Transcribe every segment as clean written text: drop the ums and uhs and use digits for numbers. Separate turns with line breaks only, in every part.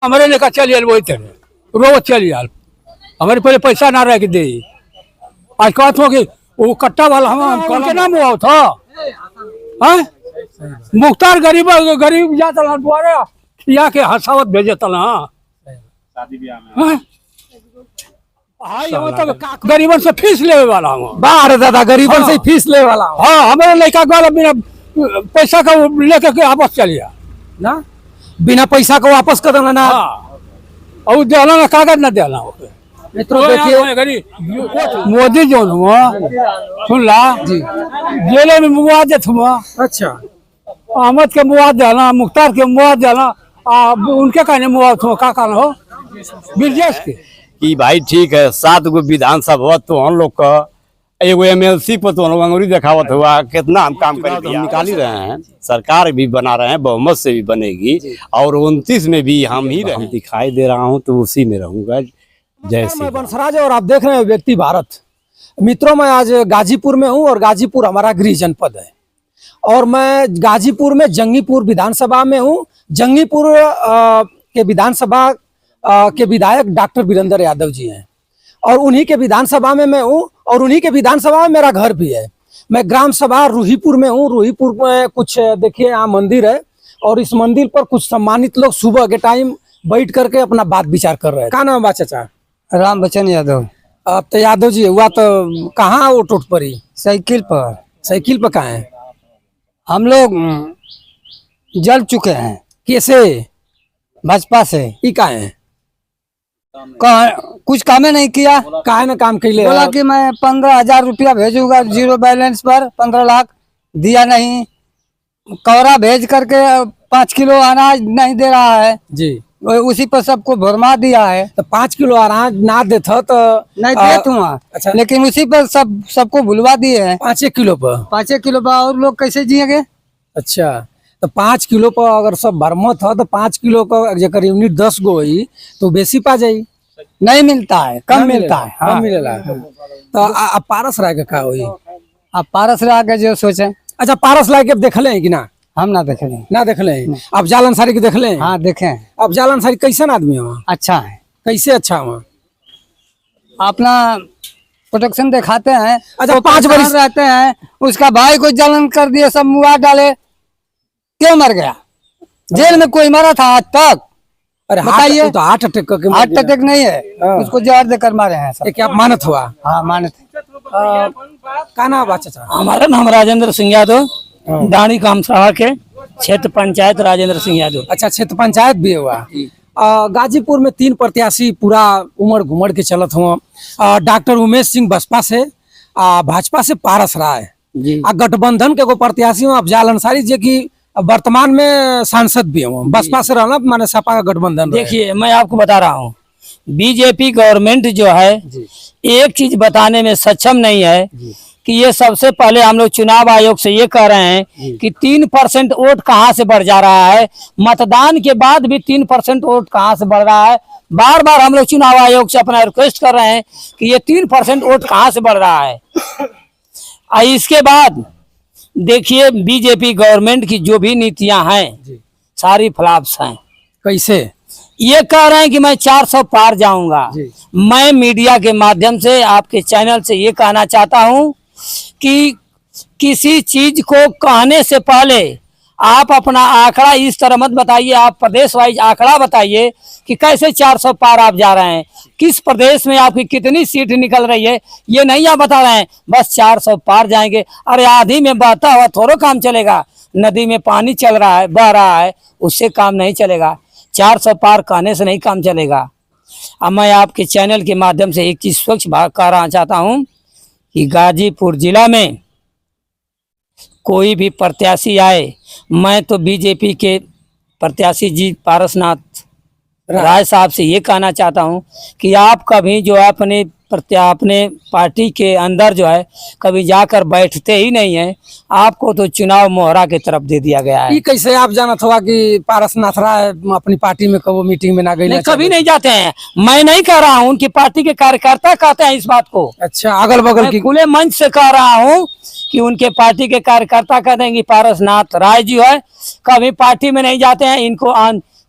हमारे लेकर चल आल वही तरह रोज चल आल हमारे पहले पैसा ना रह के दे आज कहत हो कि वो कट्टा वाला हम के नाम हुआ था मुख्तार गरीब गरीब जाता द्वारे खिया के हंसावत भेजे तला शादी ब्याह में गरीबन से फीस ले वाला हूँ
बाहर दादा गरीबन से फीस ले वाला हूँ।
हाँ हमारे लड़का वाला बिना पैसा का लेकर के वापस चलिए
ना बिना पैसा को वापस कर देना ना
और देना ना कागज ना देना
मित्रों देखिए
मोदी जो सुन ला
जी
जेले में मुआवजा हुआ
अच्छा
अहमद के मुआवजा देना मुख्तार के मुआवजा देना उनके कहने मुआवजा हुआ का कारण हो ब्रजेश के
कि भाई ठीक है 7 गो विधानसभा तो हम लोग का एगो MLC पर तो हम लोग अंगूरी दिखावत हुआ कितना हम काम कर निकाल ही रहे हैं सरकार भी बना रहे हैं बहुमत से भी बनेगी और 29 में भी हम ही दिखाई दे रहा हूँ तो उसी में रहूंगा। जय श्री
बंसराज और आप देख रहे हैं व्यक्ति भारत। मित्रों मैं आज गाजीपुर में हूँ और गाजीपुर हमारा गृह जनपद है और मैं गाजीपुर में जंगीपुर विधानसभा में हूँ। जंगीपुर के विधानसभा के विधायक डॉक्टर वीरेंद्र यादव जी हैं और उन्हीं के विधानसभा में मैं हूँ और उन्हीं के विधानसभा में मेरा घर भी है। मैं ग्राम सभा रूहीपुर में हूँ। रूहीपुर में कुछ देखिए यहाँ मंदिर है और इस मंदिर पर कुछ सम्मानित लोग सुबह के टाइम बैठ करके अपना बात विचार कर रहे हैं। क्या नाम है चाचा?
राम बच्चन यादव।
अब तो यादव जी हुआ तो कहाँ वो टूट पड़ी?
साइकिल पर।
साइकिल पर कहाँ है?
हम लोग जल चुके हैं।
कैसे?
भाजपा से।
ये कहाँ है?
कुछ काम नहीं किया।
काहे ना काम के लिए
बोला कि मैं 15,000 रुपया भेजूंगा जीरो बैलेंस पर 15 लाख दिया नहीं। कौरा भेज करके 5 किलो अनाज नहीं दे रहा है
जी
उसी पर सबको भरमा दिया है।
तो 5 किलो अनाज ना देता तो
नहीं दे तुम
अच्छा
लेकिन उसी पर सबको भुलवा दिए हैं
5 किलो पर
5 किलो पर और लोग कैसे जिएंगे?
अच्छा तो 5 किलो पर अगर सब भरमत है तो 5 किलो का जकर यूनिट 10 गो हुई तो बेसी पा जाई।
नहीं मिलता है कम मिलता है।
हाँ मिलेला तो आप पारस रह के का हुई?
आप पारस रह के जो सोचे।
अच्छा पारस ला के देख ले कि ना?
हम ना देखे
ना देख ले। अब जाल अंसारी के देख ले?
हाँ देखे।
अब जाल अंसारी कैसन आदमी है?
अच्छा है।
कैसे अच्छा हुआ?
अपना प्रोटेक्शन दिखाते हैं।
अच्छा 5 वर्ष
रहते हैं उसका भाई को जलन कर दिए सब मुआ डाले क्यों मर गया? जेल में कोई मरा था आज तक?
अरे
बताइए
तो हार्ट अटैक
हार्ट अटैक नहीं है उसको जहर देकर मारे हैं सब।
क्या मानत हुआ?
हाँ मानत।
का नाम बा चाचा?
हमारा नाम राजेंद्र सिंह यादव दाणी कामसभा के क्षेत्र पंचायत राजेंद्र सिंह यादव।
अच्छा क्षेत्र पंचायत भी हुआ। गाजीपुर में 3 प्रत्याशी पूरा उमड़ घुमड़ के चलत हुआ। डॉक्टर उमेश सिंह बसपा से भाजपा से पारस राय गठबंधन के प्रत्याशी हूँ अफजाल अंसारी जी की वर्तमान में सांसद भी हूँ। बसपा से रहना माने सपा का गठबंधन।
देखिए मैं आपको बता रहा हूँ बीजेपी गवर्नमेंट जो है एक चीज बताने में सक्षम नहीं है कि ये सबसे पहले हम लोग चुनाव आयोग से ये कह रहे हैं कि 3% वोट कहाँ से बढ़ जा रहा है। मतदान के बाद भी 3% वोट कहाँ से बढ़ रहा है। बार बार हम लोग चुनाव आयोग से अपना रिक्वेस्ट कर रहे हैं कि ये 3% वोट कहाँ से बढ़ रहा है। इसके बाद देखिए बीजेपी गवर्नमेंट की जो भी नीतियां हैं सारी फ्लॉप्स हैं।
कैसे?
ये कह रहे हैं कि मैं 400 पार जाऊंगा। मैं मीडिया के माध्यम से आपके चैनल से ये कहना चाहता हूं कि किसी चीज को कहने से पहले आप अपना आंकड़ा इस तरह मत बताइए। आप प्रदेश वाइज आंकड़ा बताइए कि कैसे 400 पार आप जा रहे हैं, किस प्रदेश में आपकी कितनी सीट निकल रही है, ये नहीं आप बता रहे हैं। बस 400 पार जाएंगे। अरे आधी में बहता हुआ थोड़ा काम चलेगा। नदी में पानी चल रहा है बह रहा है उससे काम नहीं चलेगा। 400 पार कहने से नहीं काम चलेगा। अब मैं आपके चैनल के माध्यम से एक चीज स्वच्छ कहना चाहता हूँ कि गाजीपुर जिला में कोई भी प्रत्याशी आए, मैं तो बीजेपी के प्रत्याशी जी पारसनाथ राय साहब से ये कहना चाहता हूँ कि आप कभी जो है अपने पार्टी के अंदर जो है कभी जाकर बैठते ही नहीं है। आपको तो चुनाव मोहरा की तरफ दे दिया गया है।
ये कैसे आप जानत हुआ कि पारसनाथ राय अपनी पार्टी में कभी मीटिंग में ना गए?
नहीं कभी नहीं जाते हैं। मैं नहीं कह रहा हूँ उनकी पार्टी के कार्यकर्ता कहते हैं इस बात को।
अच्छा अगल बगल की
खुले मंच से कह रहा हूँ कि उनके पार्टी के कार्यकर्ता कहते हैं कि पारसनाथ राय जी है कभी पार्टी में नहीं जाते हैं। इनको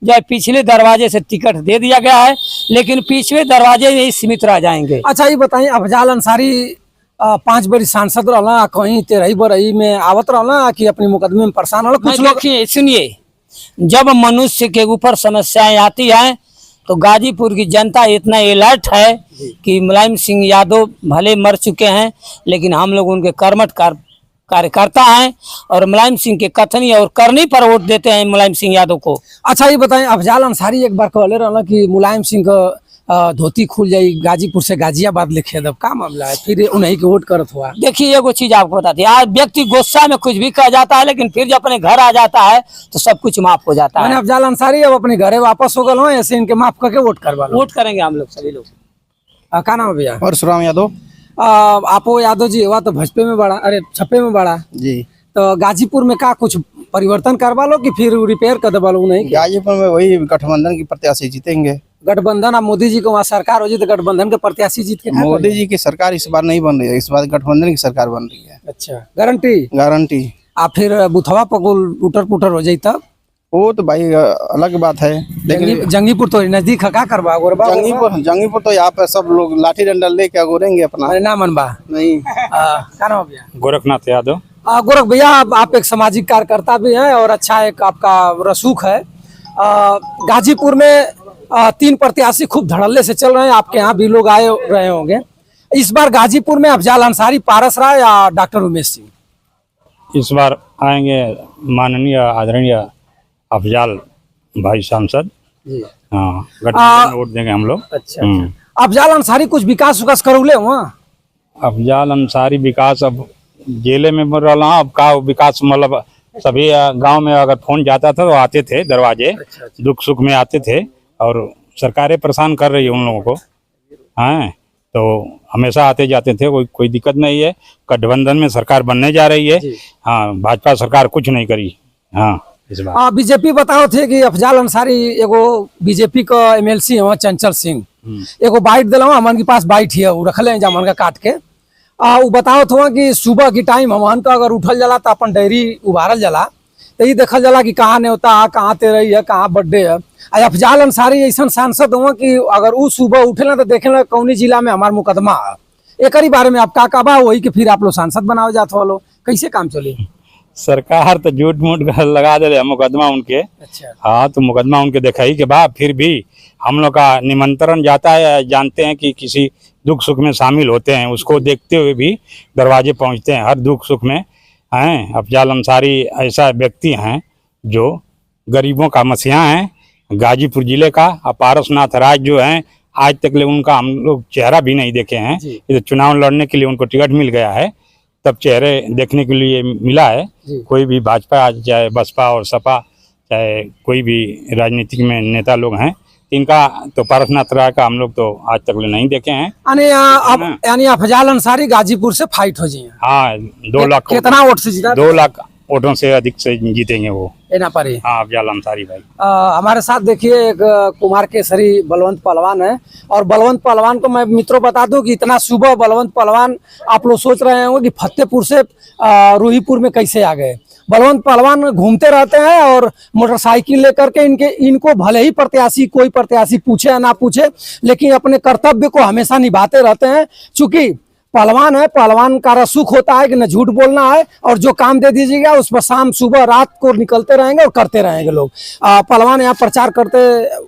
जो है पिछले दरवाजे से टिकट दे दिया गया है, लेकिन पिछले दरवाजे में ही सीमित रह जाएंगे।
अच्छा ये बताइए, अफजाल अंसारी 5 बार सांसद रहला, कहीं 13 बरई में आवत रहला कि अपने मुकदमे में परेशान रहला? कुछ लोग
देखिए सुनिए, जब मनुष्य के ऊपर समस्याएं आती हैं तो गाजीपुर की जनता इतना अलर्ट है कि मुलायम सिंह यादव भले मर चुके हैं, लेकिन हम लोग उनके कर्मठ कार्यकर्ता हैं और मुलायम सिंह के कथनी और करनी पर वोट देते हैं मुलायम सिंह यादव को।
अच्छा ये बताएं, अफजाल अंसारी एक बार कहले रहला कि मुलायम सिंह का धोती खुल जाई, गाजीपुर से गाजियाबाद लिखे दब, का मामला है? फिर उन्हीं के वोट करत हुआ।
देखिए एगो चीज आपको बताती है, आज व्यक्ति गुस्सा में कुछ भी कह जाता है, लेकिन फिर जब अपने घर आ जाता है तो सब कुछ माफ हो जाता
मैंने
है।
अफजाल अंसारी अब अपने घरे वापस हो गए हो, ऐसे इनके माफ करके वोट करवा लो।
वोट करेंगे हम लोग सभी लोग।
का नाम है भैया?
परशुराम यादव
आपो यादव जी हुआ तो भाजपा में बड़ा, अरे छप्पे में बड़ा,
जी।
तो गाजीपुर में का कुछ परिवर्तन करवा लो कि फिर रिपेयर कर दबा लो? नहीं,
गाजीपुर में वही गठबंधन की प्रत्याशी जीतेंगे।
गठबंधन, अब मोदी जी को वहाँ सरकार हो जाए तो गठबंधन के प्रत्याशी जीत के
मोदी जी की सरकार इस बार नहीं बन रही है, इस बार गठबंधन की सरकार बन रही है।
अच्छा, गारंटी?
गारंटी।
आप फिर बुथवा पकुल उटर पुटर हो जाये तब?
वो तो भाई अलग बात है, लेकिन
जंगीपुर तो नजदीक है, का करवा गोरबा?
जंगीपुर तो यहाँ पे सब लोग लाठी डंडा लेके अगोरेंगे अपना।
अरे ना मनबा
नहीं।
का नाम है भैया?
गोरखनाथ यादव।
गोरख भैया, आप एक सामाजिक कार्यकर्ता भी हैं और अच्छा एक आपका रसूख है। गाजीपुर में 3 प्रत्याशी खूब धड़ल्ले से चल रहे हैं, आपके यहाँ भी लोग आए रहे होंगे। इस बार गाजीपुर में अफजाल अंसारी, पारस राय या डॉक्टर उमेश सिंह?
इस बार आएंगे माननीय आदरणीय अफजाल भाई सांसद।
जी।
हाँ, गठबंधन में वोट देंगे हम लोग।
अच्छा। अफजाल अंसारी कुछ विकास करौले वहाँ?
अफजाल अंसारी विकास अब जिले में बोल रहा, अब का विकास मतलब सभी गांव में अगर फोन जाता था तो आते थे दरवाजे, दुख सुख में आते थे, और सरकारें परेशान कर रही है उन लोगों को। हाँ, तो हमेशा आते जाते थे, कोई दिक्कत नहीं है। गठबंधन में सरकार बनने जा रही है। हाँ, भाजपा सरकार कुछ नहीं करी। हाँ, इस बार
बीजेपी बताओ थे कि अफजाल अंसारी एगो बीजेपी का MLC है चंचल सिंह, एगो बाइट दिला, हमारे के पास बाइट है, वो रखले जामन का काट के। वो बताओ था कि सुबह की टाइम हमान का अगर उठल जाला तो अपन डायरी उबारल जाला, तो ये देखल जाला कि कहाँ न्योता है, कहाँ तेरही है, कहाँ बर्थडे है। अफजाल अंसारी ऐसा सांसद हुआ कि अगर वो सुबह उठेला तो देखेला कौनी जिला में हमार मुकदमा है, एक बारे में आप का बा वही कि फिर आप लोग सांसद बनाओ जात वालो, कैसे काम चले?
सरकार तो झूठ मूठ लगा दे मुकदमा उनके।
अच्छा।
हाँ, तो मुकदमा उनके दिखाई के बाद फिर भी हम लोग का निमंत्रण जाता है, जानते हैं कि किसी दुख सुख में शामिल होते हैं, उसको देखते हुए भी दरवाजे पहुंचते हैं हर दुख सुख में। हैं, अफजाल अंसारी ऐसा व्यक्ति हैं जो गरीबों का मसीहा हैं, गाजीपुर जिले का। पारसनाथ राय जो हैं, आज तक ले उनका हम लोग चेहरा भी नहीं देखे हैं। ये चुनाव लड़ने के लिए उनको टिकट मिल गया है, तब चेहरे देखने के लिए मिला है। कोई भी भाजपा, चाहे बसपा और सपा, चाहे कोई भी राजनीतिक में नेता लोग हैं, इनका तो पारसनाथ राय का हम लोग तो आज तक नहीं देखे हैं।
यानी अफजाल अंसारी गाजीपुर से फाइट हो जाए।
हाँ, 2 लाख
कितना वोट से जीता?
2 लाख वोटों से अधिक से जीतेंगे वो।
ना पारी।
हाँ, अफजाल अंसारी भाई।
हमारे साथ देखिए एक कुमार केसरी बलवंत पहलवान है, और बलवंत पहलवान को मैं मित्रों बता दूं कि इतना सुबह बलवंत पहलवान, आप लोग सोच रहे होंगे कि फतेहपुर से रूहीपुर में कैसे आ गए। बलवंत पहलवान घूमते रहते हैं और मोटरसाइकिल लेकर के इनको भले ही कोई प्रत्याशी पूछे या ना पूछे, लेकिन अपने कर्तव्य को हमेशा निभाते रहते हैं। चूंकि पहलवान है, पहलवान का रसूख होता है कि न झूठ बोलना है, और जो काम दे दीजिएगा उस पर शाम सुबह रात को निकलते रहेंगे और करते रहेंगे लोग। पहलवान यहाँ प्रचार करते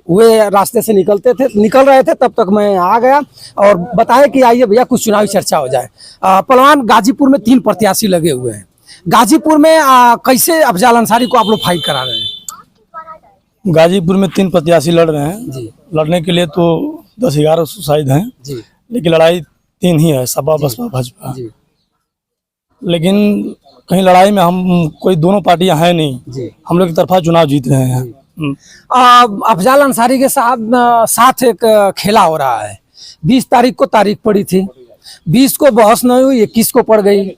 हुए रास्ते से निकल रहे थे, तब तक मैं आ गया और बताया कि आइए भैया कुछ चुनावी चर्चा हो जाए। पहलवान, गाजीपुर में 3 प्रत्याशी लगे हुए हैं, गाजीपुर में कैसे अफजाल अंसारी को आप लोग फाइट करा रहे हैं?
गाजीपुर में 3 प्रत्याशी लड़ रहे हैं जी। लड़ने के लिए तो 10-11 शायद हैं जी, लेकिन लड़ाई 3 ही है, सपा बसपा भाजपा। लेकिन कहीं लड़ाई में हम कोई दोनों पार्टियां हैं नहीं जी, हम लोग की तरफा चुनाव जीत रहे हैं।
अफजाल अंसारी के साथ एक खेला हो रहा है। 20 तारीख को तारीख पड़ी थी, 20 को बहस नहीं हुई, 21 को पड़ गई,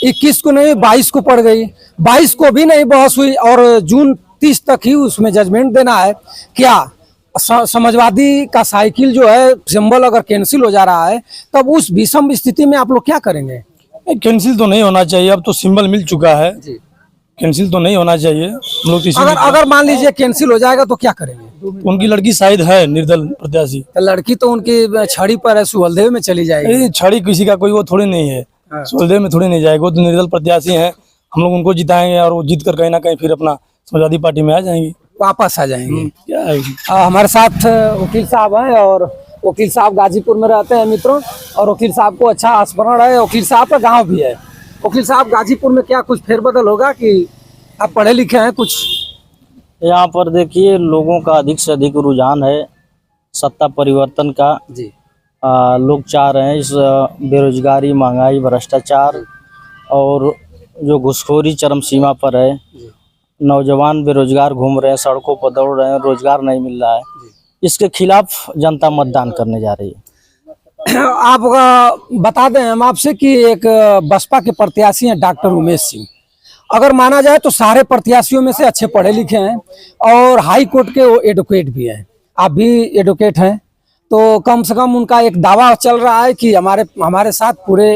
21 को नहीं 22 को पड़ गई, 22 को भी नहीं बहस हुई, और जून 30 तक ही उसमें जजमेंट देना है। क्या समाजवादी का साइकिल जो है सिंबल अगर कैंसिल हो जा रहा है, तब उस विषम स्थिति में आप लोग क्या करेंगे?
कैंसिल तो नहीं होना चाहिए, अब तो सिंबल मिल चुका है। कैंसिल तो नहीं होना चाहिए। हम लोग तो इसीलिए
अगर मान लीजिए कैंसिल हो जाएगा तो क्या करेंगे?
उनकी लड़की शायद है निर्दल प्रत्याशी।
तो लड़की तो उनकी छड़ी पर है, सुहलदेव में चली जाएगी।
नहीं, छड़ी किसी का कोई वो थोड़ी नहीं है, सोलदेव में थोड़ी नहीं जाएगा। वो तो निर्दल प्रत्याशी हैं, हम लोग उनको जिताएंगे और वो जीत कर कहीं ना कहीं फिर अपना समाजवादी पार्टी में आ जाएंगी,
वापस आ जाएंगे।
क्या है।
हमारे साथ वकील साहब हैं और वकील साहब गाजीपुर में रहते हैं मित्रों, और वकील साहब को अच्छा स्मरण है। वकील साहब का गांव भी है। वकील साहब गाजीपुर में क्या कुछ फेरबदल होगा कि आप पढ़े लिखे हैं कुछ?
यहाँ पर देखिए लोगों का अधिक से अधिक रुझान है सत्ता परिवर्तन का
जी।
लोग चाह रहे हैं इस बेरोजगारी, महंगाई, भ्रष्टाचार और जो घुसखोरी चरम सीमा पर है, नौजवान बेरोजगार घूम रहे हैं, सड़कों पर दौड़ रहे हैं, रोजगार नहीं मिल रहा है, इसके खिलाफ जनता मतदान करने जा रही है।
आप बता दें हम आपसे कि एक बसपा के प्रत्याशी हैं डॉक्टर उमेश सिंह। अगर माना जाए तो सारे प्रत्याशियों में से अच्छे पढ़े लिखे हैं और हाई कोर्ट के वो एडवोकेट भी हैं। आप भी एडवोकेट हैं, तो कम से कम उनका एक दावा चल रहा है कि हमारे साथ पूरे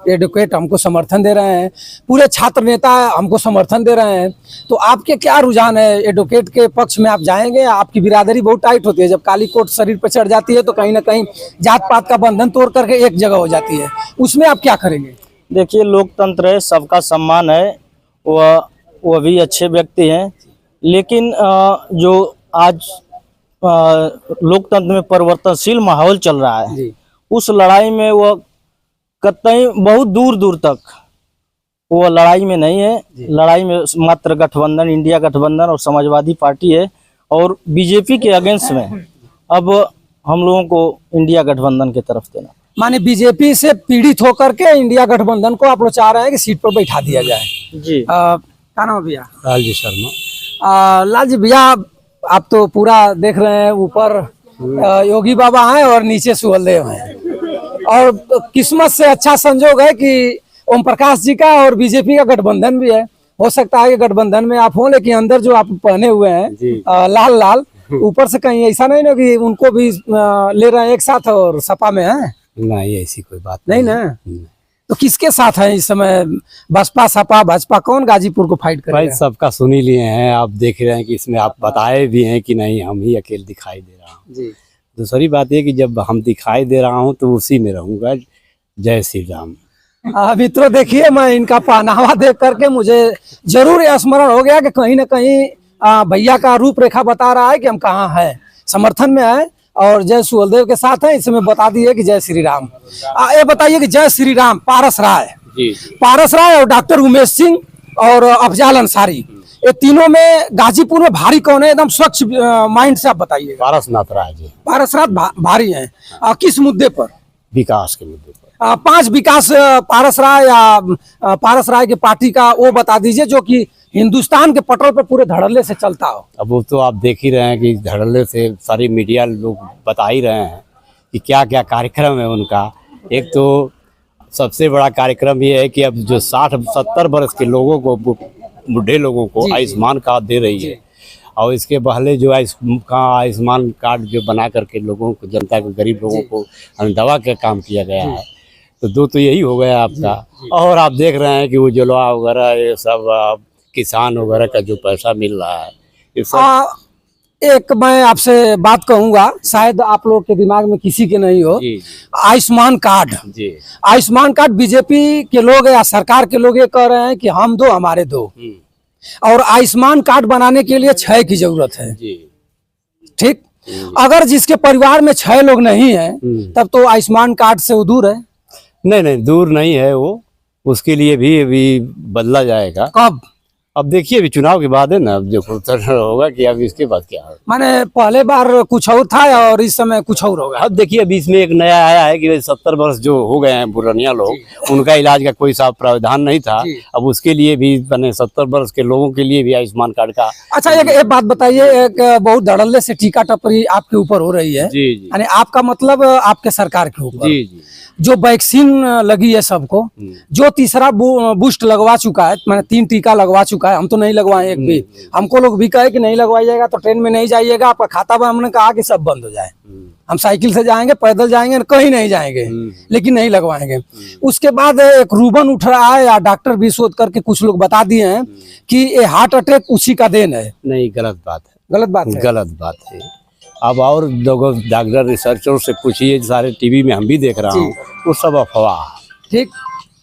एडवोकेट हमको समर्थन दे रहे हैं, पूरे छात्र नेता हमको समर्थन दे रहे हैं। तो आपके क्या रुझान है? एडवोकेट के पक्ष में आप जाएंगे? आपकी बिरादरी बहुत टाइट होती है, जब काली कोट शरीर पर चढ़ जाती है तो कहीं ना कहीं जात पात का बंधन तोड़ करके एक जगह हो जाती है, उसमें आप क्या करेंगे?
देखिए लोकतंत्र है, सबका सम्मान है, वह भी अच्छे व्यक्ति हैं, लेकिन जो आज लोकतंत्र में परिवर्तनशील माहौल चल रहा है, उस लड़ाई में वह कतई बहुत दूर दूर तक वो लड़ाई में नहीं है। लड़ाई में मात्र गठबंधन, इंडिया गठबंधन और समाजवादी पार्टी है, और बीजेपी के अगेंस्ट में अब हम लोगों को इंडिया गठबंधन की तरफ देना।
माने बीजेपी से पीड़ित होकर के इंडिया गठबंधन को आप लोग चाह रहे हैं कि सीट पर बैठा दिया जाए?
जी।
क्या नाम है भैया?
लालजी शर्मा।
लालजी भैया, आप तो पूरा देख रहे हैं, ऊपर योगी बाबा हैं और नीचे सुहलदेव हैं, और किस्मत से अच्छा संजोग है कि ओम प्रकाश जी का और बीजेपी का गठबंधन भी है। हो सकता है कि गठबंधन में आप हो, लेकिन अंदर जो आप पहने हुए हैं लाल लाल, ऊपर से कहीं ऐसा नहीं ना कि उनको भी ले रहे हैं एक साथ और सपा में है?
नहीं, ऐसी कोई बात
नहीं ना। तो किसके साथ है इस समय? बसपा, सपा, भाजपा, कौन गाजीपुर को फाइट करेगा?
भाई सबका सुन ही लिए हैं, आप देख रहे हैं कि इसमें आप बताए भी हैं कि नहीं हम ही अकेले दिखाई दे रहा हूँ
जी।
दूसरी बात ये कि जब हम दिखाई दे रहा हूँ तो उसी में रहूंगा। जय श्री राम।
मित्रों देखिए, मैं इनका पहनावा देख करके मुझे जरूर यह स्मरण हो गया कि कहीं ना कहीं भैया का रूपरेखा बता रहा है कि हम कहाँ हैं, समर्थन में है और जय सुहलदेव के साथ है। इसमें बता दिए कि जय श्री राम। ये बताइए कि जय श्री राम, पारस राय और डॉक्टर उमेश सिंह और अफजाल अंसारी, ये तीनों में गाजीपुर में भारी कौन है? एकदम स्वच्छ माइंड से आप बताइए।
पारसनाथ राय जी।
पारसनाथ भारी हैं। किस मुद्दे पर?
विकास के मुद्दे पर।
5 विकास पारस राय या पारस राय की पार्टी का वो बता दीजिए जो कि हिंदुस्तान के पटल पर पूरे धड़ल्ले से चलता हो।
अब वो तो आप देख ही रहे हैं कि धड़ल्ले से सारी मीडिया लोग बता ही रहे हैं कि क्या क्या कार्यक्रम है उनका। एक तो सबसे बड़ा कार्यक्रम ये है कि अब जो 60-70 वर्ष के लोगों को, बूढ़े लोगों को आयुष्मान कार्ड दे रही है, और इसके पहले जो आयुष्मान कार्ड जो बना करके लोगों को, जनता को, गरीब लोगों को दवा का काम किया गया है। तो 2 तो यही हो गया आपका। और आप देख रहे हैं कि वो उज्ज्वला वगैरह, ये सब किसान वगैरह का जो पैसा मिल रहा है, ये सब।
एक मैं आपसे बात कहूंगा, शायद आप लोग के दिमाग में किसी के नहीं हो। Ayushman card, Ayushman card BJP के लोग या सरकार के लोग ये कह रहे हैं कि हम 2 हमारे 2, और आयुष्मान कार्ड बनाने के लिए 6 की जरूरत है। ठीक, अगर जिसके परिवार में 6 लोग नहीं है तब तो आयुष्मान कार्ड से वो दूर है।
नहीं, दूर नहीं है वो, उसके लिए भी अभी बदला जाएगा।
कब?
अब देखिए, अभी चुनाव के बाद है ना, अब जो होगा कि अब इसके बाद क्या होगा।
माने पहले बार कुछ और था और इस समय कुछ और होगा।
अब देखिए, अभी इसमें एक नया आया है कि 70 वर्ष जो हो गए हैं बुढ़निया लोग, उनका इलाज का कोई सा प्रावधान नहीं था। अब उसके लिए भी 70 वर्ष के लोगों के लिए भी आयुष्मान कार्ड का।
अच्छा, एक बात बताइए, एक बहुत धड़ल्ले से टीका टप्परी आपके ऊपर हो रही है। यानी आपका मतलब आपके सरकार के ऊपर जो वैक्सीन लगी है सबको, जो तीसरा बूस्ट लगवा चुका है, मैंने 3 टीका लगवा चुका चुका है, हम तो नहीं लगवाए एक भी। हमको लोग भी कहे कि नहीं लगवाइएगा तो ट्रेन में नहीं जाइएगा, आपका खाता में हमने कहा कि सब बंद हो जाए। हम साइकिल से जाएंगे, पैदल जाएंगे, कहीं नहीं जाएंगे, लेकिन नहीं लगवाएंगे। उसके बाद एक रूबन उठ रहा है, या डॉक्टर भी शोध करके कुछ लोग बता दिए हैं कि ये हार्ट अटैक उसी का देन है।
नहीं, गलत बात है,
गलत बात है।
गलत बात है। अब और लोगों डॉक्टर रिसर्चर से पूछिए, सारे टीवी में हम भी देख रहा हूँ, वो सब अफवाह।
ठीक,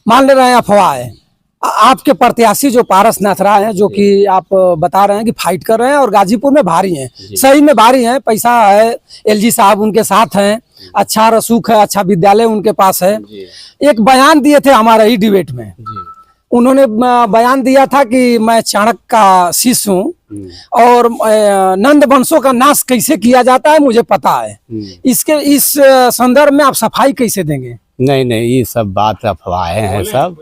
मान ले रहे हैं अफवाह है। आपके प्रत्याशी जो पारसनाथ राय हैं, जो कि आप बता रहे हैं कि फाइट कर रहे हैं और गाजीपुर में भारी हैं, सही में भारी हैं, पैसा है, एलजी साहब उनके साथ हैं, अच्छा रसूख है, अच्छा विद्यालय उनके पास है। एक बयान दिए थे हमारे ही डिबेट में, उन्होंने बयान दिया था कि मैं चाणक्य का शिष्य हूँ और नंद वंशों का नाश कैसे किया जाता है मुझे पता है। इसके इस संदर्भ में आप सफाई कैसे देंगे?
नहीं नहीं, ये सब बात अफवाहें हैं सब।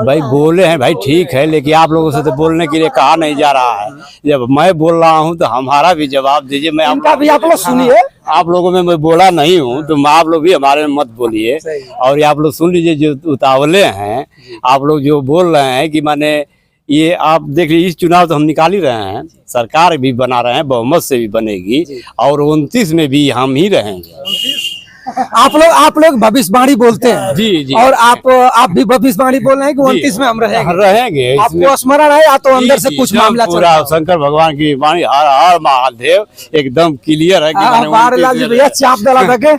भाई बोले हैं भाई, ठीक है, लेकिन आप लोगों से तो बोलने के लिए कहा नहीं जा रहा है। जब मैं बोल रहा हूँ तो हमारा भी जवाब दीजिए। मैं
इनका भी आप लोग सुनिए।
आप लोगों में मैं बोला नहीं हूँ तो आप लोग भी हमारे में मत बोलिए, और ये आप लोग सुन लीजिए। जो उतावले हैं आप लोग, जो बोल रहे हैं कि माने ये आप देख लीजिए, इस चुनाव तो हम निकाल ही रहे हैं, सरकार भी बना रहे हैं, बहुमत से भी बनेगी, और 29 में भी हम ही रहेंगे।
आप लोग भविष्यवाणी बोलते हैं
जी जी,
और आप भी भविष्यवाणी बोल रहे हैं कि 29 में हम रहेंगे।
इसमें
आपको स्मरण है या तो अंदर से कुछ
एकदम
मामला चल
पूरा
रहा है?
शंकर भगवान की वाणी, हर हर महादेव, एकदम क्लियर है कि मैंने
बार लाल जी भैया चाप डाला था के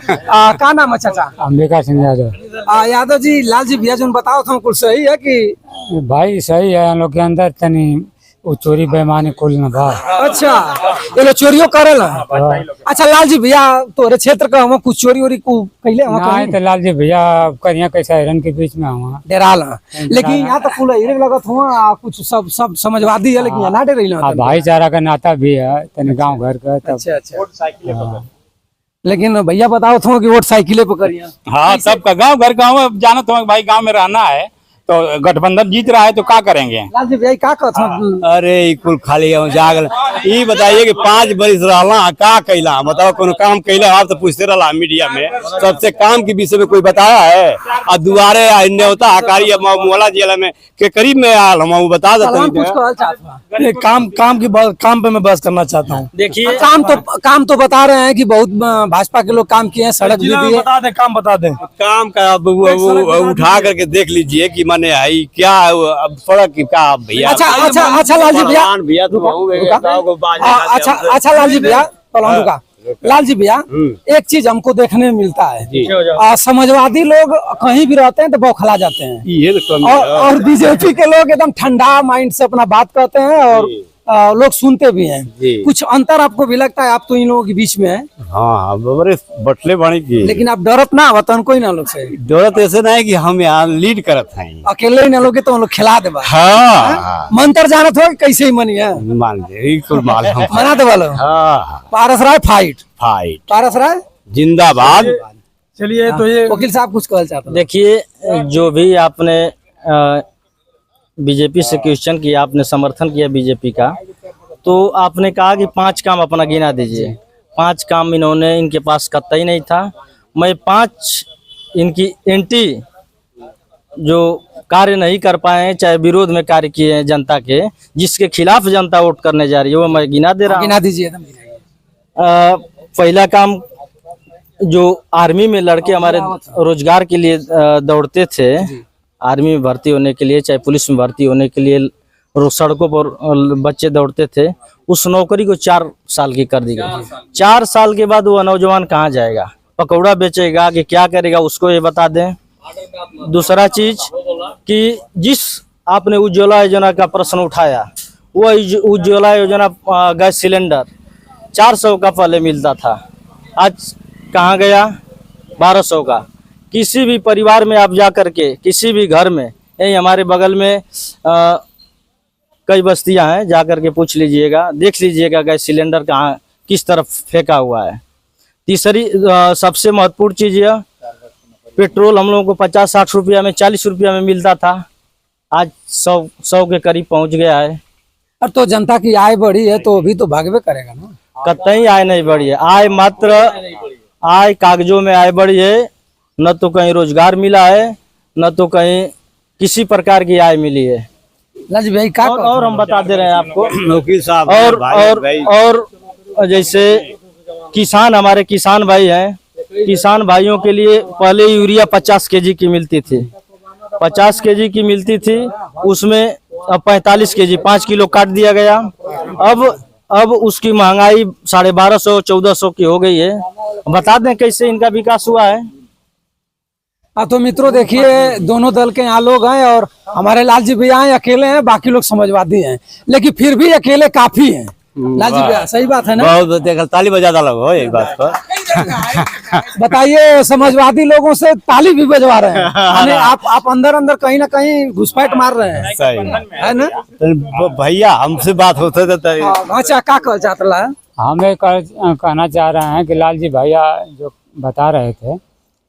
का नाम है चाचा?
अंबिका सिंह यादव।
यादव जी, लाल जी भैया जो बताओ था कुछ सही है कि?
भाई सही है, हम लोग के अंदर तनी वो चोरी बेईमानी कुल न बा।
अच्छा, ये लोग चोरियों करेला। अच्छा लाल जी भैया, तोरे क्षेत्र का हम कुछ चोरी वोरी को पहले हम
नहीं तो लाल जी भैया करिया कैसा हिरन के बीच में हुआ
डेराला, लेकिन यहाँ तो फूल हिरे लगत हुआ, कुछ सब समझवादी है, लेकिन यहाँ ना डेरा।
भाईचारा का नाता भी है तनी गांव घर का।
अच्छा अच्छा, लेकिन भैया बताओ था कि वोट साइकिले पे करिए।
हाँ, सबका गांव घर गांव जाना तो भाई, गांव में रहना है तो गठबंधन जीत रहा है तो क्या करेंगे?
लाल जी भैया क्या कहते?
अरे कुल खाली जागल। ये बताइए कि 5 बरिस रहला का कैला, बताओ कोनो काम कैला? आप तो पूछते रहा मीडिया में, सबसे काम के विषय में कोई बताया है? और दुआरे न्योता हकारी मोला जिला में के करीब में आल, हम बता देते।
काम पे मैं बहस करना चाहता हूँ।
देखिए,
काम तो बता रहे हैं कि बहुत भाजपा के लोग काम किए हैं, सड़क भी दिए।
बता दें, काम बता दें।
काम का उठा करके देख लीजिए कि माने आई क्या अब सड़क की का भैया।
अच्छा लाल जी भैया, अच्छा लाल जी भैया, लाल जी भैया, एक चीज हमको देखने में मिलता है, समाजवादी लोग कहीं भी रहते हैं तो बौखला जाते हैं, और बीजेपी के लोग एकदम ठंडा माइंड से अपना बात करते हैं और लोग सुनते भी हैं। कुछ अंतर आपको भी लगता है? आप तो इन लोगों के बीच में है।
हाँ, बटले बाणी की,
लेकिन आप डरत ना वतन कोई ना लोग से?
डरत ऐसे ना है कि हम यहाँ लीड करत हैं,
अकेले ही ना लोगे तो हम लोग खिला देबा।
हाँ,
मंत्र जानत हो कैसे ही मनी है,
मान ले कुल मालूम।
मना दे वालो।
हाँ,
पारस राय फाइट,
पारस
राय
जिंदाबाद।
चलिए, तो ये
वकील साहब कुछ कहना चाहते हैं?
देखिए, जो भी आपने बीजेपी से क्वेश्चन किया, आपने समर्थन किया बीजेपी का, तो आपने कहा कि 5 काम अपना गिना दीजिए। 5 काम इनके पास कतई नहीं था। मैं 5 इनकी एंटी जो कार्य नहीं कर पाए हैं, चाहे विरोध में कार्य किए हैं जनता के, जिसके खिलाफ जनता वोट करने जा रही है, वो मैं गिना दे रहा हूँ।
गिना दीजिए।
पहला काम, जो आर्मी में लड़के हमारे रोजगार के लिए दौड़ते थे, आर्मी में भर्ती होने के लिए, चाहे पुलिस में भर्ती होने के लिए सड़कों पर बच्चे दौड़ते थे, उस नौकरी को 4 साल की कर दी गई। 4 साल के बाद वो नौजवान कहाँ जाएगा? पकौड़ा बेचेगा कि क्या करेगा, उसको ये बता दें। दूसरा चीज कि जिस आपने उज्ज्वला योजना का प्रश्न उठाया, वो उज्ज्वला योजना गैस सिलेंडर 400 का पहले मिलता था, आज कहाँ गया? 1200 का। किसी भी परिवार में आप जा करके, किसी भी घर में, यही हमारे बगल में कई बस्तियां हैं, जा करके पूछ लीजिएगा, देख लीजिएगा गैस सिलेंडर कहाँ किस तरफ फेंका हुआ है। तीसरी सबसे महत्वपूर्ण चीज यह, पेट्रोल हम लोगों को 50-60 रुपया में, 40 रुपया में मिलता था, आज 100 के करीब पहुंच गया है।
और तो जनता की आय बढ़ी है तो अभी तो भागवे करेगा ना?
कतई आय नहीं बढ़ी है। आय मात्र आय कागजों में आय बढ़ी है, न तो कहीं रोजगार मिला है, न तो कहीं किसी प्रकार की आय मिली है।
लालजी भाई का
और हम बता दे रहे हैं आपको।
वकील साहब
और जैसे किसान, हमारे किसान भाई हैं, किसान भाइयों के लिए पहले यूरिया 50 केजी की मिलती थी, 50 केजी की मिलती थी, उसमें अब 45 केजी 5 किलो काट दिया गया। अब उसकी महंगाई 1250-1400 की हो गई है। बता दें कैसे इनका विकास हुआ है।
तो मित्रों देखिए, दोनों दल के यहाँ लोग हैं और हमारे लालजी भैया हैं, अकेले हैं, बाकी लोग समाजवादी हैं, लेकिन फिर भी अकेले काफी हैं। लालजी भैया सही बात है ना?
बहुत देखा, ताली बजाता लोग हो एक बात पर।
बताइए, समाजवादी लोगों से ताली भी बजवा रहे हैं, यानी आप अंदर अंदर कहीं ना कहीं घुसपैठ मार रहे हैं,
सही
है ना?
तो भैया हमसे बात होते थे।
अच्छा, क्या कहना चाहता है?
हम ये कहना चाह रहे हैं कि लालजी भैया जो बता रहे थे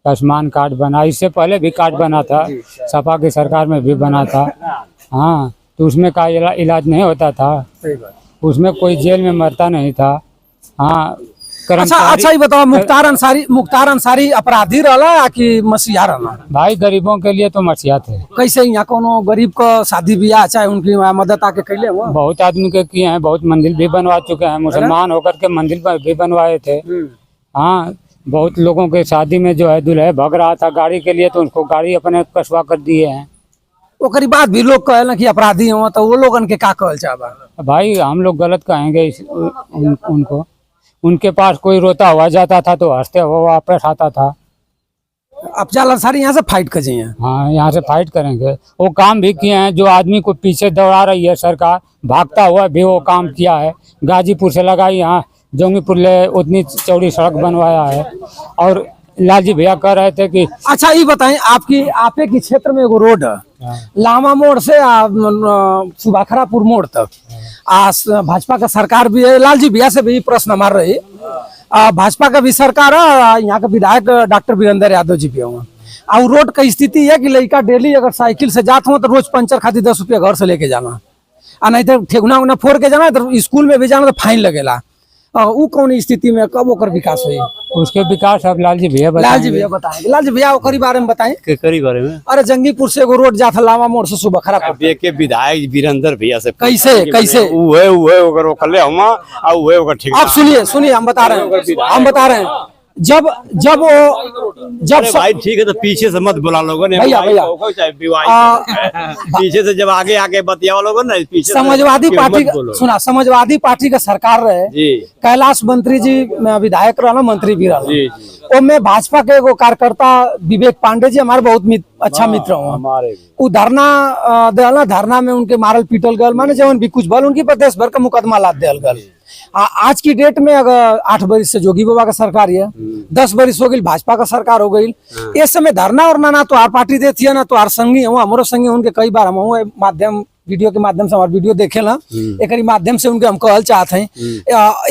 आयुष्मान कार्ड बना, इससे पहले भी कार्ड बना था, सपा की सरकार में भी बना था। हाँ, तो उसमें का इलाज नहीं होता था, उसमें कोई जेल में मरता नहीं था। हाँ,
अच्छा ये बताओ, मुख्तार अंसारी अपराधी रहा कि मसीहा रहा?
भाई गरीबों के लिए तो मसीहा थे।
कैसे यहाँ कोनो गरीब का शादी ब्याह चाहे उनकी मदद आके कैले हुआ?
बहुत आदमी के किए हैं, बहुत मंदिर भी बनवा चुके हैं, मुसलमान होकर के मंदिर भी बनवाए थे। हाँ, बहुत लोगों के शादी में जो है दूल्हे भाग रहा था गाड़ी के लिए, तो उनको गाड़ी अपने कसवा कर दिए हैं।
ओकरी बात भी लोग कहला कि अपराधी हो, तो वो लोगन के का कहल चाहबा?
भाई हम लोग गलत कहेंगे उनको। उनके पास कोई रोता हुआ जाता था तो हंसते हुआ वापस आता था।
अफजल अंसारी यहाँ से फाइट कर जाइए।
हाँ, यहाँ से फाइट करेंगे। वो काम भी किए हैं जो आदमी को पीछे दौड़ा रही है सरकार, भागता हुआ भी वो काम किया है। गाजीपुर से लगाई यहाँ जोंगीपुर ले उतनी चौड़ी सड़क बनवाया है। और लालजी भैया कह रहे थे कि
अच्छा ये बताएं, आपके की क्षेत्र में एगो रोड है लामा मोड़ से सुबाखरापुर मोड़ तक, भाजपा का सरकार भी है। लालजी भैया से भी प्रश्न मार रही, भाजपा का भी सरकार है, यहाँ का विधायक डॉक्टर वीरेंद्र यादव जी भी हुआ। और रोड का स्थिति है कि लड़का डेली अगर साइकिल से जाते हो तो रोज पंचर खातिर 10 रुपया घर से लेके जाना, और नहीं तो ठेकुना उना फोड़ के जाना, तो स्कूल में भी जाना तो फाइन लगेला। वो कौन स्थिति में कब ओकर विकास हुई?
उसके विकास अब लालजी भैया बताएंगे।
लालजी भैया ओकरी बारे में बताएं।
करी बारे में?
अरे जंगीपुर से एगो रोड जाता लामा मोड़ से सुबखरापुर
के विधायक वीरेंद्र भैया से
कैसे
उहे ओकर ओकले हमा आ उहे ओकर ठीक।
आप सुनिए हम बता रहे हैं जब
भाई ठीक है, तो पीछे से मत बुला लोगों ने
भैया
पीछे से जब आगे बतिया लोगों ने पीछे।
समाजवादी पार्टी सुना, समाजवादी पार्टी का सरकार रहे, कैलाश मंत्री जी विधायक रहा, मंत्री भी रहा। और मैं भाजपा के एगो कार्यकर्ता विवेक पांडे जी हमारे बहुत अच्छा मित्र हूँ। वो धरना में उनके मारल पीटल गल, माने जवन भी कुछ बल उनकी प्रदेश भर का मुकदमा लाद दिया गल। आज की डेट में अगर 8 बरिस से जोगी बाबा का सरकार है, 10 बरिस हो गई भाजपा का सरकार हो गई। इस समय धरना और ना तो आर पार्टी देती है ना तो आर संगी हूँ, हमारो संगी उनके कई बार हम माध्यम वीडियो के माध्यम से हमारे वीडियो देखे ना, एक माध्यम से उनके हम कहल चाहते हैं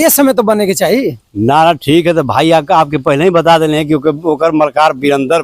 ये समय तो बने के चाहिए
ना। ठीक है, तो भाई आपके पहले ही बता देने क्योंकि ओकर मलकार वीरेंद्र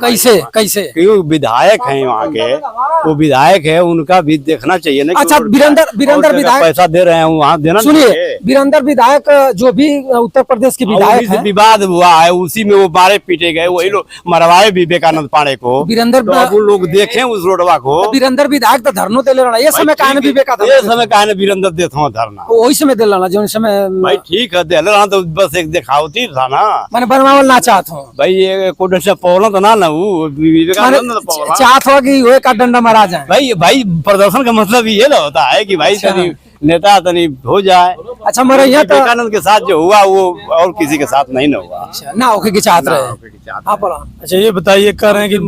कैसे
क्यों विधायक हैं वहाँ के, वो विधायक है, उनका भी देखना चाहिए ना।
अच्छा, वीरेंद्र विधायक
पैसा दे रहे हैं वहाँ देना।
सुनिए, वीरेंद्र विधायक जो भी उत्तर प्रदेश के विधायक हैं,
विवाद हुआ है उसी में वो मारे पीटे गए, वही लोग मरवाए विवेकानंद पांडे को।
वीरेंद्र
लोग देखे उस रोडवा को।
वीरेंद्र विधायक तो धरनो दे रहा है, ये समय
काहे वीरेंद्र देता हूँ धरना,
वही समय दे रहा जो समय। भाई
ठीक है, दे रहा तो बस एक दिखावती था ना,
मैंने बनवावल ना चाहता हूँ भाई,
ये कोड से पौला तो ना वो विवेकानंद
चाहत हो कि वो का डंडा मारा जाए।
भाई प्रदर्शन का मतलब ये ना होता है कि भाई नेता तनी हो जाए।
अच्छा, मेरे यहाँ
विवेकानंद के साथ जो हुआ वो और किसी के साथ नहीं ना हुआ।
ना होके की चाहत रहे।
अच्छा ये बताइए, कह रहे हैं कि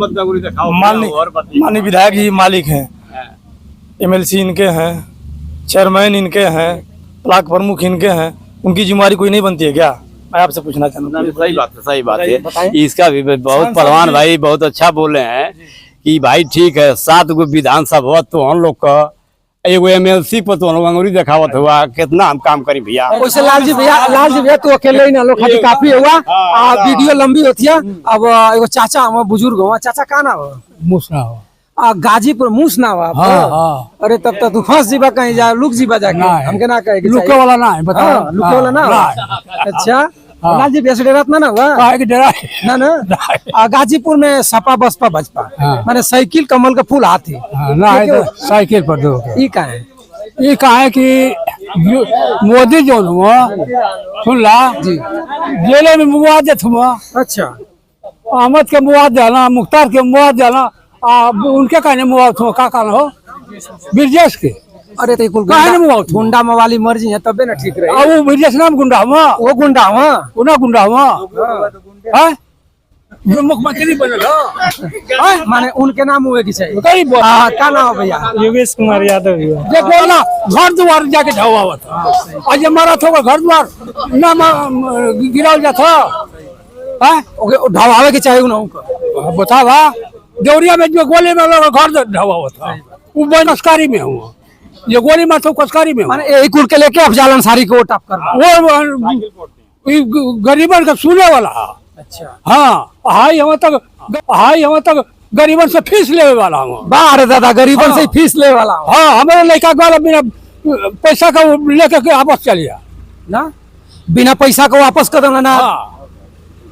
माननीय विधायक ही मालिक हैं, MLC इनके हैं, चेयरमैन इनके हैं, ब्लॉक प्रमुख इनके हैं, उनकी जिम्मेदारी कोई नहीं बनती है क्या? मैं आपसे पूछना चाहता हूँ।
सही बात है। इसका भी बहुत परवान भाई बहुत अच्छा बोले हैं कि भाई ठीक है, 7 गो विधानसभा तो हम लोग का, एगो MLC पर तो हम लोग अंगूरी दिखावत हुआ, कितना हम काम करी भैया।
वैसे लालजी भैया तो अकेले ही ना लोग खाली काफी हुआ, वीडियो लंबी होती है। अब एगो चाचा हम बुजुर्ग हुआ, चाचा का ना हो
मूसना हो
गाजीपुर मूस ना हुआ। अरे तब तक तू फंस जीवा कहीं जा, लुक जीवा जाके हमके ना कहे
लुके वाला ना है,
लुके वाला ना। अच्छा लाल जी बेस डेरात ना हुआ
काहे के डरा
ना ना गाजीपुर में सपा बसपा बजपा माने साइकिल कमल का फूल हाथी
ना है तो साइकिल पर दो
ई का है
ये कहा है कि मोदी जो हुआ सुन ला जेले में मुआवजा हुआ
अच्छा
अहमद के मुआवजा देना मुख्तार के मुआवजा देना उनके कहने मुआवजा हुआ का कारण हो ब्रजेश के
अरे तो कुल
काहे ने मुआवजा
गुंडा मवाली मर्जी है तबे ना ठीक रहे
अब वो ब्रजेश नाम गुंडा हुआ
वो गुंडा हुआ
उना गुंडा हुआ है मुख्यमंत्री बनेगा
माने उनके नाम हुए की चाहिए
कई बोल
क्या नाम है भैया
योगेश कुमार यादव
ये बोला घर द्वार जाके ढवा हुआ था और ये मारा था घर द्वार ना गिरा जाता
ढवावे के चाहिए उनको
बतावा देवरिया में जो गोली में लगा घर ढवा हुआ था वो बनस्कारी में हुआ ये गोली में तो कसकारी में
माने यही कुल के लेके अफजाल अंसारी को टॉप कर
वो गरीबन का सुने वाला।
अच्छा
हाँ हाई हम तक गरीबन से फीस लेवे वाला हूँ।
बाहर दादा गरीबन से फीस ले वाला हूँ।
हाँ हमारे लड़का वाला बिना पैसा का लेकर के वापस चलिए
ना बिना पैसा को वापस कर देना ना।
हाँ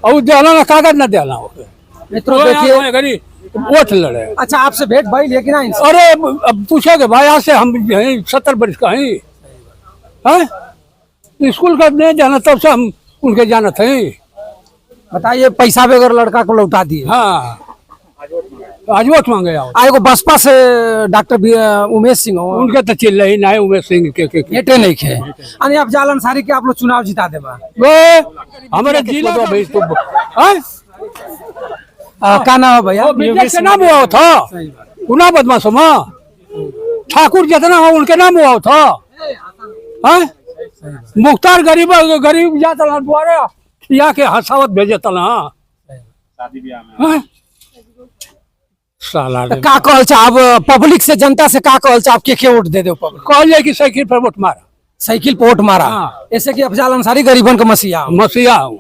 और देना ना कागज ना देना
मित्रों देखिए
गरीब वोट लड़े।
अच्छा आपसे भेंट भाई लेकिन ना
अरे अब पूछेगे भाई आज से हम 70 वर्ष का हैं स्कूल का नहीं जाना तब से हम उनके जाना थे।
बताइए पैसा बगैर लड़का को लौटा दिए।
हाँ आज वोट मांगे आओ
आएगो बसपा से डॉक्टर उमेश सिंह हो
उनके तो चिल्ला ही ना है उमेश सिंह के
नेटे नहीं खे यानी अफजाल अंसारी के आप लोग चुनाव जिता देबा
हमारे जिला का भाई तो
क्या नाम है भैया
के नाम हुआ था उना बदमाशों में ठाकुर जितना हो उनके नाम हुआ था मुख्तार गरीब जाता द्वारा या के हसावत भेजे तना साला
का कहल चाह पब्लिक से जनता से का कहल चाह के वोट दे दो पब्लिक
कहल जाए कि साइकिल पर वोट मारा
साइकिल पे वोट मारा
हाँ।
ऐसे कि अफजाल अंसारी गरीबन का मसीहा
हूँ।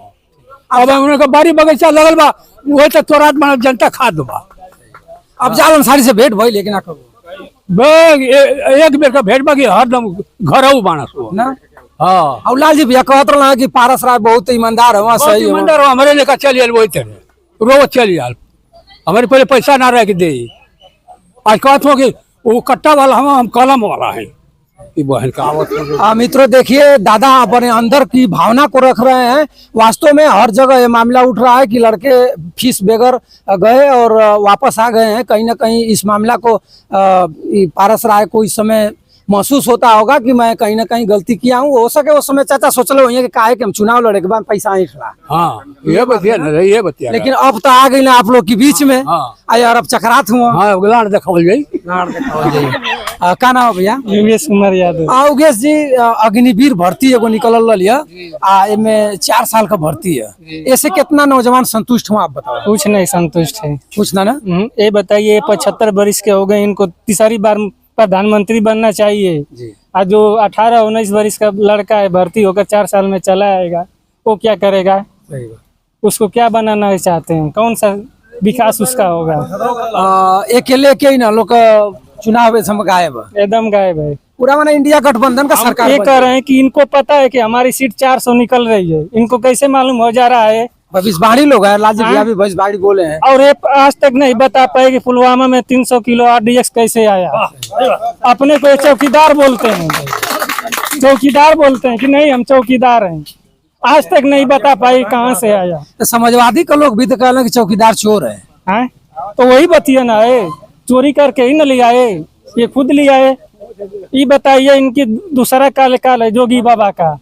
अब उनका बाड़ी बगीचा लगल बा वो तो तोरा जनता खा दबा।
अफजाल अंसारी से भेंट भाई लेकिन
एक बेर का भेंट बाकी हरदम घर बानस
ना।
हाँ
और लाल जी भैया कहत रहा कि पारस राय बहुत ईमानदार है सही है
ईमानदार हमारे लेकर चलिए वही तरह रोज चलिए हमारे पहले पैसा ना रह के दे आज कहत हो कि वो कट्टा वाला हम कलम वाला है बहन का।
मित्रों देखिए दादा अपने अंदर की भावना को रख रहे हैं। वास्तव में हर जगह ये मामला उठ रहा है कि लड़के फीस बगैर गए और वापस आ गए हैं। कहीं ना कहीं इस मामला को पारस राय को इस समय महसूस होता होगा कि मैं कहीं ना कहीं गलती किया हूँ। हो सके उस समय चाचा सोचले हुए कि काहे कि हम चुनाव लड़े के बाद पैसा नहीं खड़ा।
हाँ ये बतिया
लेकिन अब तो आ गई ना आप लोग के बीच में।
हाँ।
यार अब चकरात हुआ।
हाँ लाड़ देखावल जाई
का नाम है भैया
योगेश कुमार यादव।
योगेश जी अग्निवीर भर्ती एगो निकल लिया में 4 साल का भर्ती है। ऐसे कितना नौजवान संतुष्ट हुआ आप बताओ।
कुछ नहीं संतुष्ट है
कुछ ना
ये बताइए 75 वर्ष के हो गए इनको तीसरी बार प्रधानमंत्री बनना चाहिए। आज जो 18-19 वर्ष का लड़का है भर्ती होकर 4 साल में चला आएगा वो क्या करेगा। उसको क्या बनाना चाहते हैं कौन सा विकास उसका होगा।
अकेले के ही ना लोग चुनाव गायब
एकदम गायब है
पूरा माना इंडिया गठबंधन का सरकार।
ये कह रहे हैं कि इनको पता है कि हमारी सीट 400 निकल रही है इनको कैसे मालूम हो जा रहा है।
भविष्यवाणी लोग है लालजी भैया भी भविष्यवाणी बोले हैं
और ये आज तक नहीं बता पाए कि पुलवामा में 300 किलो RDX कैसे आया। अपने को चौकीदार बोलते हैं कि नहीं हम चौकीदार हैं आज तक नहीं बता पाई कहाँ से आया।
तो समाजवादी का लोग भी तो कह रहे कि चौकीदार चोर है
तो वही बतिया ना है चोरी करके ही न ले आए ये खुद ले आए। ये बताइए इनकी दूसरा काल है जोगी बाबा का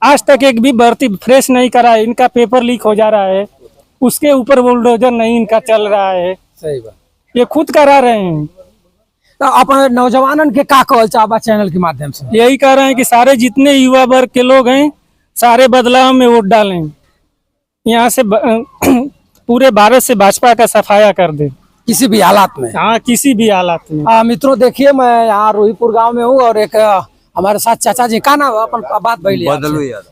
आज तक एक भी भर्ती फ्रेश नहीं करा है। इनका पेपर लीक हो जा रहा है उसके ऊपर बुलडोजर नहीं इनका चल रहा है।
सही बात
ये खुद करा रहे हैं।
तो अपने नौजवानन के का कहल चाहबा चैनल के माध्यम से
यही कह रहे हैं कि सारे जितने युवा वर्ग के लोग हैं सारे बदलाव में वोट डालें यहाँ से पूरे भारत से भाजपा का सफाया कर दे
किसी भी हालात में।
हाँ किसी भी हालात में।
मित्रों देखिए मैं यहाँ रोहीपुर गांव में हूँ और एक हमारे साथ चाचा जी का नाम अपन बात भइल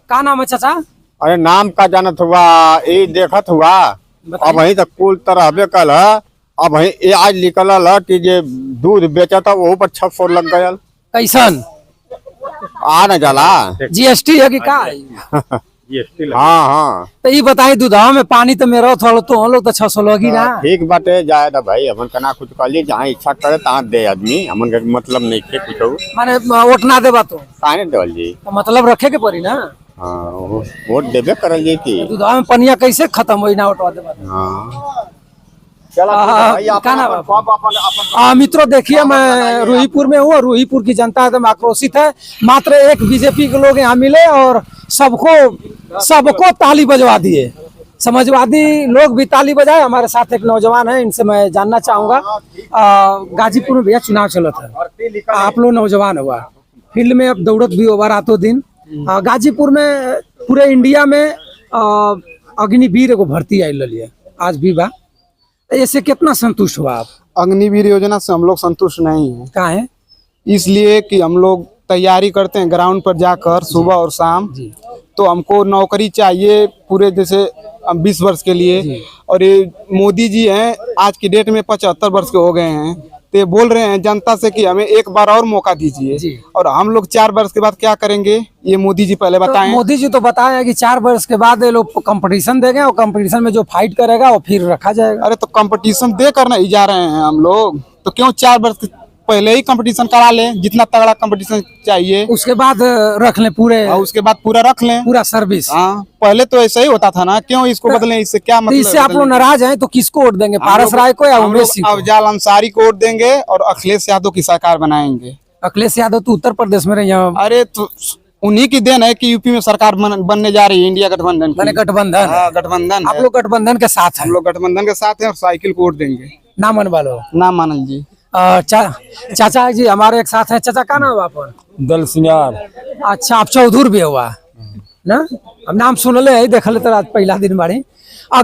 का नाम है चाचा।
अरे नाम का जानत हुआ ये देखत हुआ अब वही तक कुल तरह कल अब वही ये आज निकल कि जे दूध बेचा था वो पर 600 लग गया
कैसन
आ न जाला
GST है कि का
हाँ हाँ
तो ये बताई दूधवा में पानी तो मेरा थोड़ा तो हम लोग तो 600 लोग ही ना।
ठीक बाटे जाए ना भाई, हमन कना कुछ कलिए जहाँ इच्छा करे तहाँ दे आदमी, हमन का मतलब नहीं के कुछ
माने वोट ना देबा तो
काहे देवल जी।
तो मतलब रखे के पड़ी ना।
हाँ वोट देबे करल जी की।
दूधवा में पनिया कैसे खत्म होई ना वोटवा देबा तो।
हाँ
मित्रों देखिए मैं रूहीपुर में हूँ और रूहीपुर की जनता एकदम आक्रोशित है। मात्र एक बीजेपी के लोग यहाँ मिले और सबको ताली बजवा दिए। समाजवादी लोग भी ताली बजाए। हमारे साथ एक नौजवान है, इनसे मैं जानना चाहूंगा। गाजीपुर में भैया चुनाव चलत है, आप लोग नौजवान हुआ फील्ड में अब दौड़त भी होगा रातों दिन। गाजीपुर में पूरे इंडिया में अग्निवीर एगो भर्ती आई है आज भी बा, ऐसे कितना संतुष्ट हुआ आप?
अग्निवीर योजना से हम लोग संतुष्ट नहीं है।
कहाँ है?
इसलिए कि हम लोग तैयारी करते हैं ग्राउंड पर जाकर सुबह और शाम, तो हमको नौकरी चाहिए पूरे जैसे 20 वर्ष के लिए। और ये मोदी जी हैं आज की डेट में 75 वर्ष के हो गए हैं, तो ये बोल रहे हैं जनता से कि हमें एक बार और मौका दीजिए। और हम लोग 4 वर्ष के बाद क्या करेंगे ये मोदी जी पहले बताएं।
तो मोदी जी तो बताए कि 4 वर्ष के बाद ये लोग कंपटीशन देंगे और कंपटीशन में जो फाइट करेगा वो फिर रखा जाएगा।
अरे तो कंपटीशन दे कर नहीं जा रहे हैं हम लोग, तो क्यों 4 वर्ष पहले ही कंपटीशन करा लें, जितना तगड़ा कंपटीशन चाहिए
उसके बाद रख लें पूरे,
और उसके बाद पूरा रख लें
पूरा सर्विस।
हाँ पहले तो ऐसा ही होता था ना, क्यों इसको बदलें? इससे क्या मतलब?
इससे आप लोग नाराज हैं तो किसको वोट देंगे? पारस राय को या उमेश सिंह को?
अफजाल अंसारी को वोट देंगे और अखिलेश यादव की सरकार बनाएंगे।
अखिलेश यादव तो उत्तर प्रदेश में रहे।
अरे तो उन्हीं की देन है कि यूपी में सरकार बनने जा रही है, इंडिया गठबंधन की।
गठबंधन।
हाँ गठबंधन।
आप लोग गठबंधन के साथ हैं?
हम लोग गठबंधन के साथ हैं और साइकिल को वोट देंगे।
ना मन वालो
ना मानल जी।
चाचा जी हमारे एक साथ है। चाचा का नाम आपन?
दल सिंगार।
अच्छा, आप चौधुर भी हुआ ना? हम नाम सुनले है, देखले तो आज पहला दिन बाड़ी।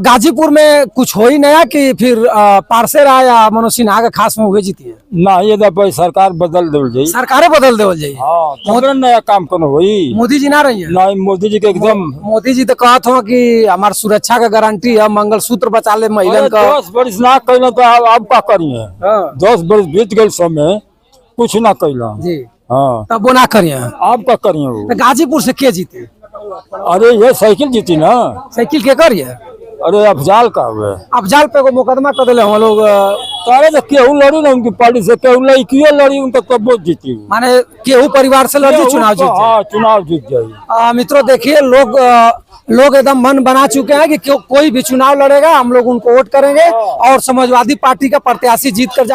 गाजीपुर में कुछ हो ही नया कि फिर पारसे राय या मनोज सिन्हा के खास में हुए जीती है?
ना ये दफा सरकार बदल देवल जाई।
सरकारे बदल देवल जाई।
हाँ नया काम कोनो होई।
मोदी जी ना रही है?
नहीं मोदी जी के एकदम।
मोदी जी तो कहत हो कि हमार सुरक्षा का गारंटी है, मंगलसूत्र बचा ले महिला का।
10 वर्ष ना कैला तो अब का करिए? 10 वर्ष बीत गए समय कुछ ना कैला
जी।
हाँ
तब वो ना करिए,
अब का करिए?
गाजीपुर से के जीते?
अरे ये साइकिल जीती ना।
साइकिल के करिए?
अरे अफजाल का हुए।
अफजाल पे को मुकदमा कर दिले हम लोग।
तारे तो केहू लड़ी ना उनकी पार्टी से, केहू लड़कियों लड़ी उनका तब वो जीती।
माने केहू परिवार से लड़ी चुनाव जीत?
हाँ चुनाव जीत जाये।
मित्रों देखिए लोग एकदम मन बना चुके हैं कि कोई भी चुनाव लड़ेगा हम लोग उनको वोट करेंगे और समाजवादी पार्टी का प्रत्याशी जीत कर